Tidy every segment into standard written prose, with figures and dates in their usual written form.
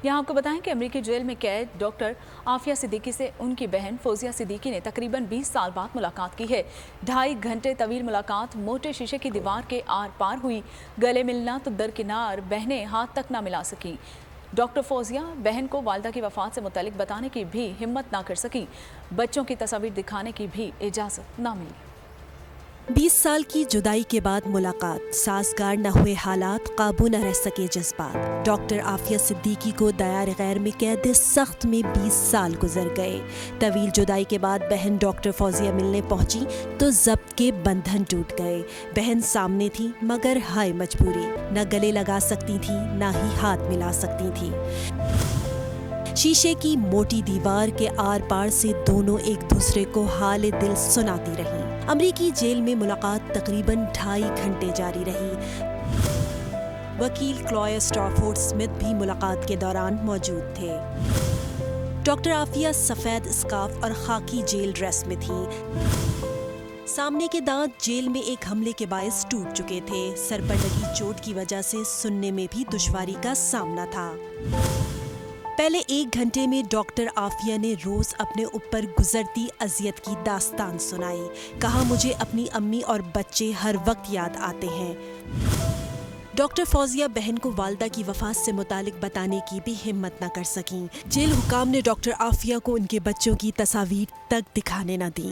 यहाँ आपको बताएं कि अमेरिकी जेल में कैद डॉक्टर आफिया सिद्दीकी से उनकी बहन फौजिया सिद्दीकी ने तकरीबन 20 साल बाद मुलाकात की है। 2.5 घंटे तवील मुलाकात मोटे शीशे की दीवार के आर पार हुई। गले मिलना तो दरकिनार, बहनें हाथ तक ना मिला सकी। डॉक्टर फौजिया बहन को वालिदा की वफात से मुतालिक बताने की भी हिम्मत ना कर सकी। बच्चों की तस्वीर दिखाने की भी इजाज़त ना मिली। 20 साल की जुदाई के बाद मुलाकात, साजगार न हुए हालात, काबू न रह सके जज्बात। डॉक्टर आफिया सिद्दीकी को दायर गैर में कैद सख्त में 20 साल गुजर गए। तवील जुदाई के बाद बहन डॉक्टर फौजिया मिलने पहुंची तो जब्त के बंधन टूट गए। बहन सामने थी मगर हाय मजबूरी, न गले लगा सकती थी न ही हाथ मिला सकती थी। शीशे की मोटी दीवार के आर पार से दोनों एक दूसरे को हाल दिल सुनाती रही। अमेरिकी जेल में मुलाकात तकरीबन 2.5 घंटे जारी रही। वकील क्लॉय स्टॉरफोर्ड स्मिथ भी मुलाकात के दौरान मौजूद थे। डॉक्टर आफिया सफेद स्कार्फ और खाकी जेल ड्रेस में थी। सामने के दांत जेल में एक हमले के बायस टूट चुके थे। सर पर लगी चोट की वजह से सुनने में भी दुश्वारी का सामना था। पहले 1 घंटे में डॉक्टर आफिया ने रोज अपने ऊपर गुजरती अजियत की दास्तान सुनाई। कहा, मुझे अपनी अम्मी और बच्चे हर वक्त याद आते हैं। डॉक्टर फौजिया बहन को वालिदा की वफात से मुतालिक बताने की भी हिम्मत न कर सकीं। जेल हुकाम ने डॉक्टर आफिया को उनके बच्चों की तस्वीर तक दिखाने न दी।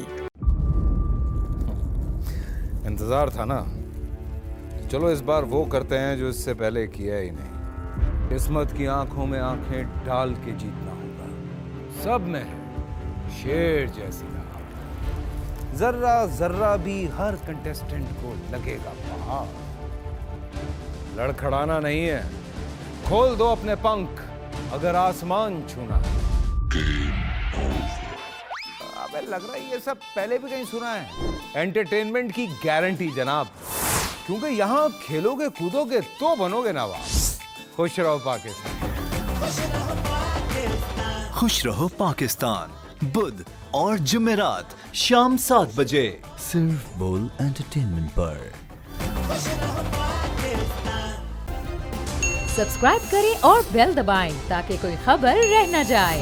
इंतजार था ना, चलो इस बार वो करते हैं जो इससे पहले किया ही नहीं। किस्मत की आंखों में आंखें डाल के जीतना होगा। सब में है शेर जैसी राह, जर्रा जर्रा भी हर कंटेस्टेंट को लगेगा पहाड़। लड़खड़ाना नहीं है, खोल दो अपने पंख अगर आसमान छूना है। अबे लग रहा है ये सब पहले भी कहीं सुना है। एंटरटेनमेट की गारंटी जनाब, क्योंकि यहाँ खेलोगे कूदोगे तो बनोगे नवाब। खुश रहो पाकिस्तान। खुश रहो पाकिस्तान बुध और जुमेरात शाम 7 बजे सिर्फ बोल एंटरटेनमेंट पर। सब्सक्राइब करें और बेल दबाएं ताकि कोई खबर रह न जाए।